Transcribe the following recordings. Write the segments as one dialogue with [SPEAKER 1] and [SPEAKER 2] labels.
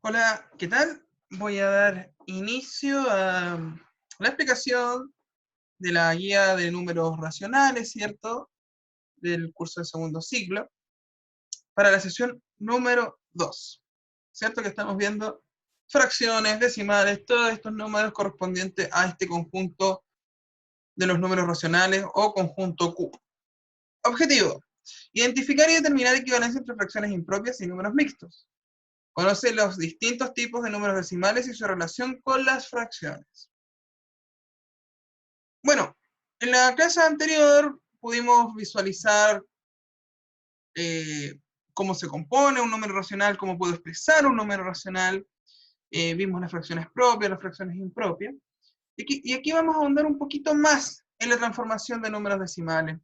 [SPEAKER 1] Hola, ¿qué tal? Voy a dar inicio a la explicación de la guía de números racionales, ¿cierto? Del curso de segundo ciclo, para la sesión número 2, ¿cierto? Que estamos viendo fracciones, decimales, todos estos números correspondientes a este conjunto de los números racionales o conjunto Q. Objetivo: identificar y determinar equivalencia entre fracciones impropias y números mixtos. Conoce los distintos tipos de números decimales y su relación con las fracciones. Bueno, en la clase anterior pudimos visualizar cómo se compone un número racional, cómo puedo expresar un número racional, vimos las fracciones propias, las fracciones impropias, y aquí vamos a ahondar un poquito más en la transformación de números decimales.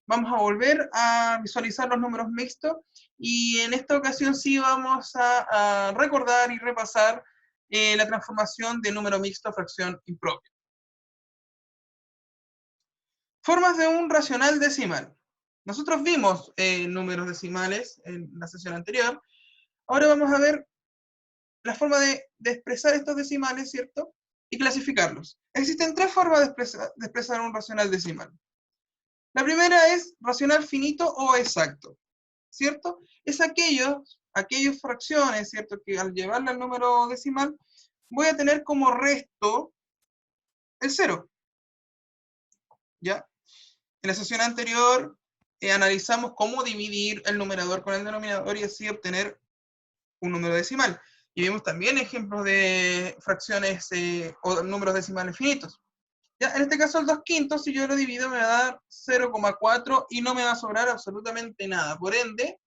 [SPEAKER 1] Vamos a volver a visualizar los números mixtos, y en esta ocasión sí vamos a recordar y repasar la transformación de número mixto a fracción impropia. Formas de un racional decimal. Nosotros vimos números decimales en la sesión anterior. Ahora vamos a ver la forma de expresar estos decimales, ¿cierto? Y clasificarlos. Existen tres formas de expresar un racional decimal. La primera es racional finito o exacto, ¿cierto? Es aquellas fracciones, ¿cierto? Que al llevarla al número decimal voy a tener como resto el cero, ¿ya? En la sesión anterior analizamos cómo dividir el numerador con el denominador y así obtener un número decimal. Y vimos también ejemplos de fracciones o números decimales finitos. Ya, en este caso el 2/5, si yo lo divido me va a dar 0,4 y no me va a sobrar absolutamente nada. Por ende,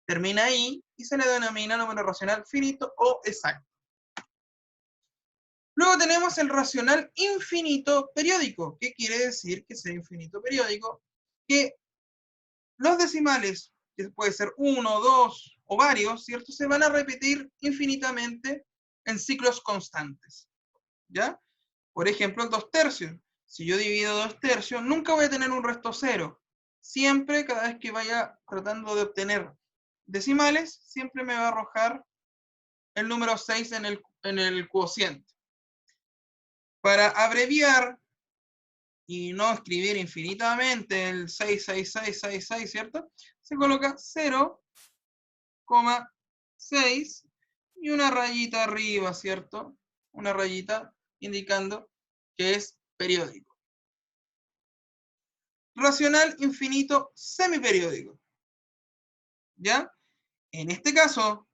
[SPEAKER 1] termina ahí y se le denomina número racional finito o exacto. Luego tenemos el racional infinito periódico. ¿Qué quiere decir que sea infinito periódico? Que los decimales, que puede ser 1, 2 o varios, ¿cierto? Se van a repetir infinitamente en ciclos constantes, ¿ya? Por ejemplo, el 2/3. Si yo divido 2/3, nunca voy a tener un resto cero. Siempre, cada vez que vaya tratando de obtener decimales, siempre me va a arrojar el número 6 en el cociente. Para abreviar y no escribir infinitamente el 66666, ¿cierto? Se coloca 0,6 y una rayita arriba, ¿cierto? Una rayita indicando que es periódico. Racional infinito semiperiódico, ¿ya? En este caso,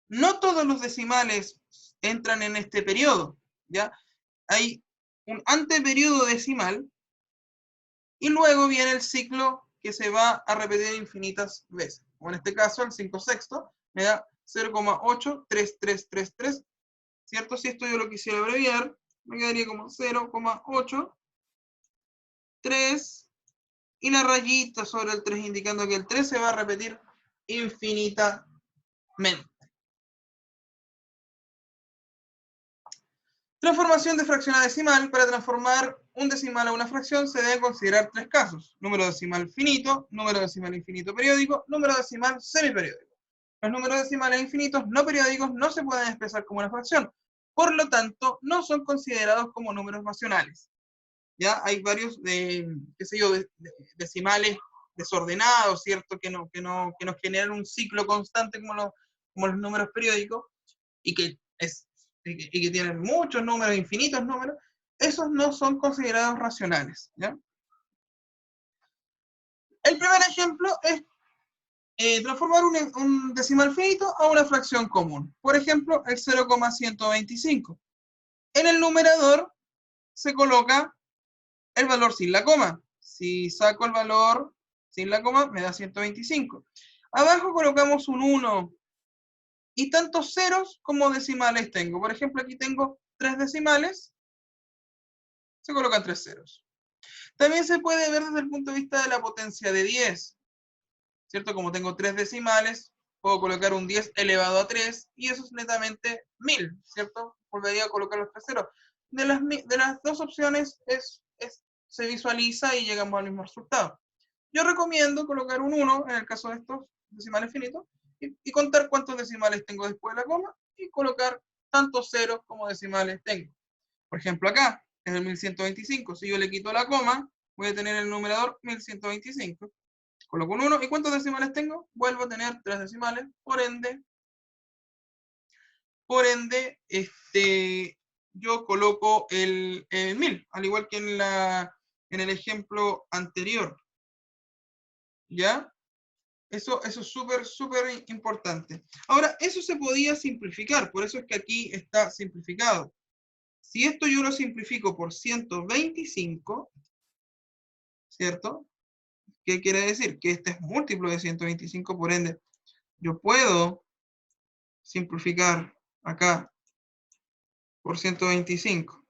[SPEAKER 1] no todos los decimales entran en este periodo, ¿ya? Hay un anteperiodo decimal y luego viene el ciclo que se va a repetir infinitas veces. O en este caso, el 5/6 me da 0,83333, ¿cierto? Si esto yo lo quisiera abreviar, me quedaría como 0,83 y la rayita sobre el 3 indicando que el 3 se va a repetir infinitamente. Transformación de fracción a decimal. Para transformar un decimal a una fracción se deben considerar tres casos: número decimal finito, número decimal infinito periódico, número decimal semiperiódico. Los números decimales infinitos no periódicos no se pueden expresar como una fracción, por lo tanto no son considerados como números racionales. Ya hay varios decimales desordenados, ¿cierto? Que nos generan un ciclo constante como los números periódicos y que tienen muchos números, infinitos números. Esos no son considerados racionales, ¿ya? El primer ejemplo es transformar un decimal finito a una fracción común. Por ejemplo, el 0,125. En el numerador se coloca el valor sin la coma. Si saco el valor sin la coma, me da 125. Abajo colocamos un 1 y tantos ceros como decimales tengo. Por ejemplo, aquí tengo 3 decimales, se colocan 3 ceros. También se puede ver desde el punto de vista de la potencia de 10, ¿cierto? Como tengo 3 decimales, puedo colocar un 10 elevado a 3 y eso es netamente 1000, ¿cierto? Volvería a colocar los 3 ceros. De las dos opciones se visualiza y llegamos al mismo resultado. Yo recomiendo colocar un 1 en el caso de estos decimales finitos y contar cuántos decimales tengo después de la coma y y colocar tantos ceros como decimales tengo. Por ejemplo, acá es el 1125. Si yo le quito la coma, voy a tener el numerador 1125. Coloco un 1. ¿Y cuántos decimales tengo? Vuelvo a tener 3 decimales. Por ende, yo coloco el 1000, al igual que en el ejemplo anterior. ¿Ya? Eso es súper, súper importante. Ahora, eso se podía simplificar, por eso es que aquí está simplificado. Si esto yo lo simplifico por 125, ¿cierto? ¿Qué quiere decir? Que este es múltiplo de 125, por ende, yo puedo simplificar acá por 125.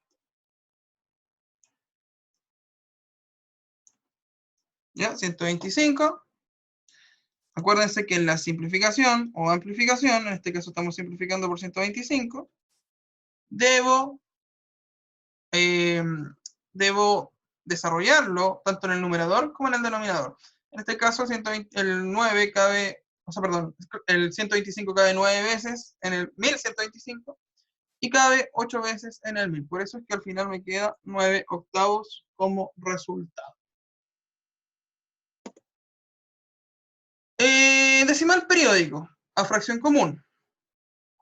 [SPEAKER 1] ¿Ya? 125. Acuérdense que en la simplificación o amplificación, en este caso estamos simplificando por 125, debo desarrollarlo tanto en el numerador como en el denominador. En este caso, el 9 cabe, o sea, perdón, el 125 cabe 9 veces en el 1125 y cabe 8 veces en el 1000. Por eso es que al final me queda 9 octavos como resultado. Decimal periódico a fracción común.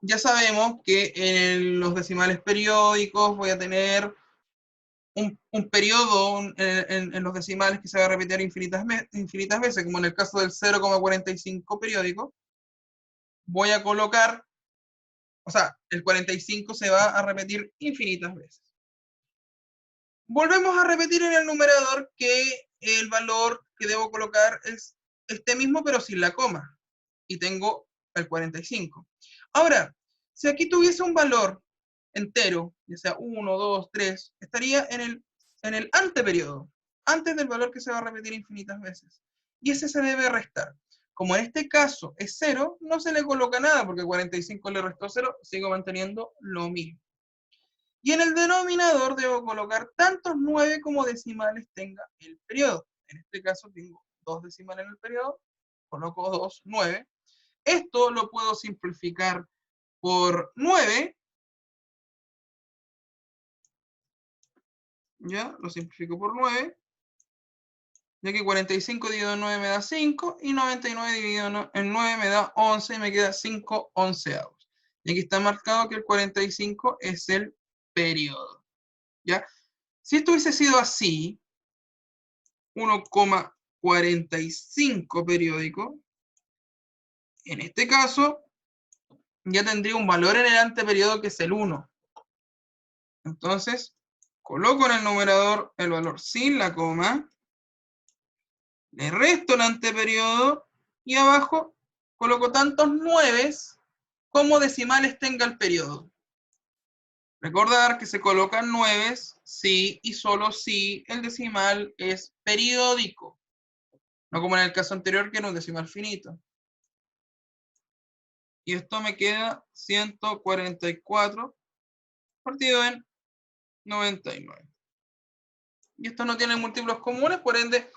[SPEAKER 1] Ya sabemos que en los decimales periódicos voy a tener un periodo en los decimales que se va a repetir infinitas veces, como en el caso del 0,45 periódico. Voy a colocar, o sea, el 45 se va a repetir infinitas veces. Volvemos a repetir en el numerador que el valor que debo colocar es este mismo, pero sin la coma. Y tengo el 45. Ahora, si aquí tuviese un valor entero, ya sea 1, 2, 3, estaría en el anteperiodo, antes del valor que se va a repetir infinitas veces. Y ese se debe restar. Como en este caso es 0, no se le coloca nada, porque 45 le restó 0, sigo manteniendo lo mismo. Y en el denominador debo colocar tantos 9 como decimales tenga el periodo. En este caso tengo 2 decimales en el periodo, coloco 2, 9. Esto lo puedo simplificar por 9. ¿Ya? Lo simplifico por 9. Ya que 45 dividido en 9 me da 5 y 99 dividido en 9 me da 11 y me queda 5 onceavos. Y aquí está marcado que el 45 es el periodo. ¿Ya? Si esto hubiese sido así, 1,45 periódico, en este caso ya tendría un valor en el anteperiodo que es el 1. Entonces, coloco en el numerador el valor sin la coma, le resto el anteperiodo y abajo coloco tantos 9 como decimales tenga el periodo. Recordar que se colocan 9 si y solo si el decimal es periódico. No como en el caso anterior que era un decimal finito. Y esto me queda 144 partido en 99. Y esto no tiene múltiplos comunes, por ende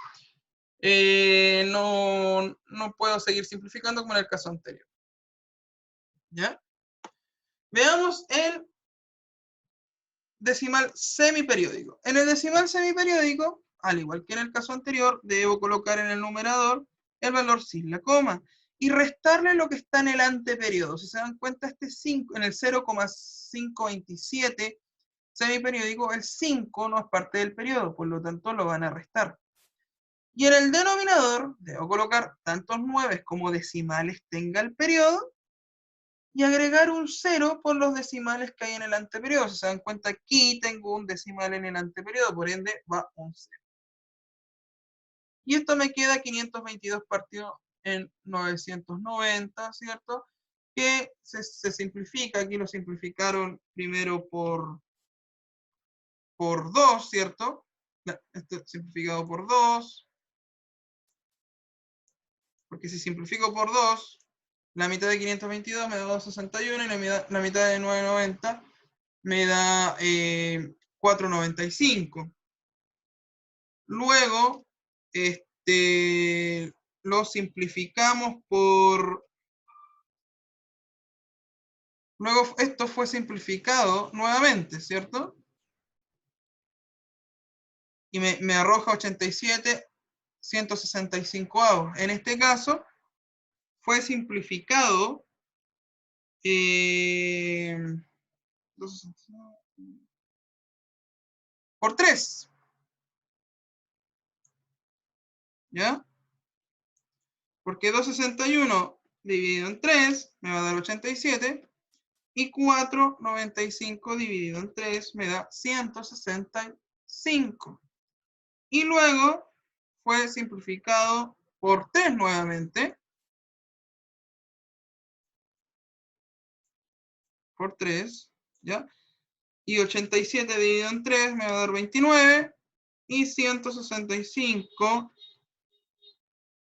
[SPEAKER 1] no puedo seguir simplificando como en el caso anterior. ¿Ya? Veamos el decimal semiperiódico. En el decimal semiperiódico, al igual que en el caso anterior, debo colocar en el numerador el valor sin la coma y restarle lo que está en el anteperiodo. Si se dan cuenta, este 5, en el 0,527 semiperiódico, el 5 no es parte del periodo, por lo tanto lo van a restar. Y en el denominador debo colocar tantos 9 como decimales tenga el periodo y agregar un 0 por los decimales que hay en el anteperiodo. Si se dan cuenta, aquí tengo un decimal en el anteperiodo, por ende va un 0. Y esto me queda 522 partido en 990, ¿cierto? Que se simplifica, aquí lo simplificaron primero por 2, ¿cierto? Esto simplificado por 2. Porque si simplifico por 2, la mitad de 522 me da 261 y la mitad de 990 me da 495. Luego, lo simplificamos por Luego esto fue simplificado nuevamente, ¿cierto? Y me arroja 87/165. En este caso, fue simplificado por 3. ¿Ya? Porque 261 dividido en 3 me va a dar 87. Y 495 dividido en 3 me da 165. Y luego fue simplificado por 3 nuevamente. Por 3, ¿ya? Y 87 dividido en 3 me va a dar 29. Y 165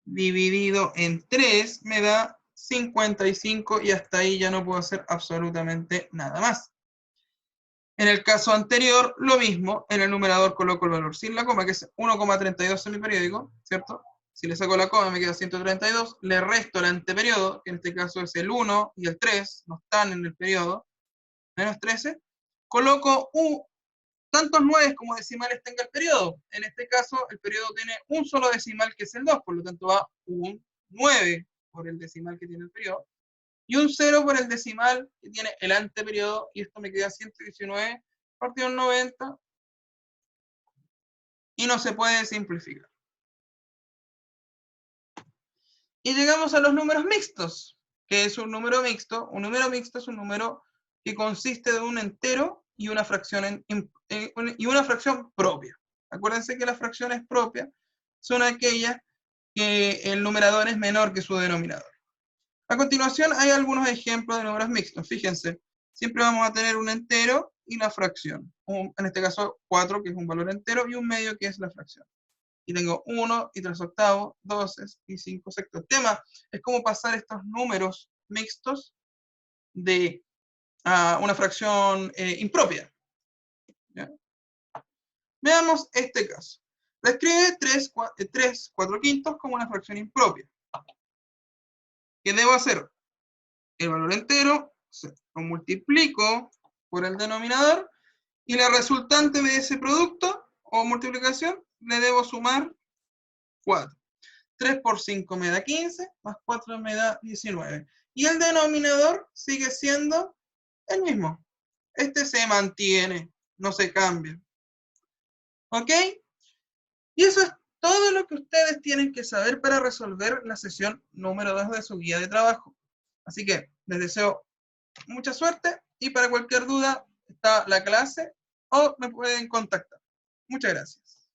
[SPEAKER 1] dividido en 3 me da 55. Y hasta ahí ya no puedo hacer absolutamente nada más. En el caso anterior, lo mismo, en el numerador coloco el valor sin la coma, que es 1,32 semiperiódico, ¿cierto? Si le saco la coma me queda 132, le resto el anteperiodo, que en este caso es el 1 y el 3, no están en el periodo, menos 13, coloco tantos 9 como decimales tenga el periodo. En este caso, el periodo tiene un solo decimal, que es el 2, por lo tanto va un 9 por el decimal que tiene el periodo, y un 0 por el decimal que tiene el anteperiodo, y esto me queda 119 partido en 90, y no se puede simplificar. Y llegamos a los números mixtos. ¿Qué es un número mixto? Un número mixto es un número que consiste de un entero y una fracción, y una fracción propia. Acuérdense que las fracciones propias son aquellas que el numerador es menor que su denominador. A continuación hay algunos ejemplos de números mixtos. Fíjense, siempre vamos a tener un entero y la fracción. En este caso 4, que es un valor entero, y un medio, que es la fracción. Y tengo 1 y 3 octavos, 12 y 5 sextos. El tema es cómo pasar estos números mixtos de una fracción impropia. ¿Ya? Veamos este caso. Describe 3 4/5 como una fracción impropia. ¿Qué debo hacer? El valor entero lo multiplico por el denominador, y la resultante de ese producto o multiplicación le debo sumar 4. 3 por 5 me da 15, más 4 me da 19. Y el denominador sigue siendo el mismo. Este se mantiene, no se cambia. ¿Ok? Y eso es todo lo que ustedes tienen que saber para resolver la sesión número 2 de su guía de trabajo. Así que les deseo mucha suerte, y para cualquier duda está la clase o me pueden contactar. Muchas gracias.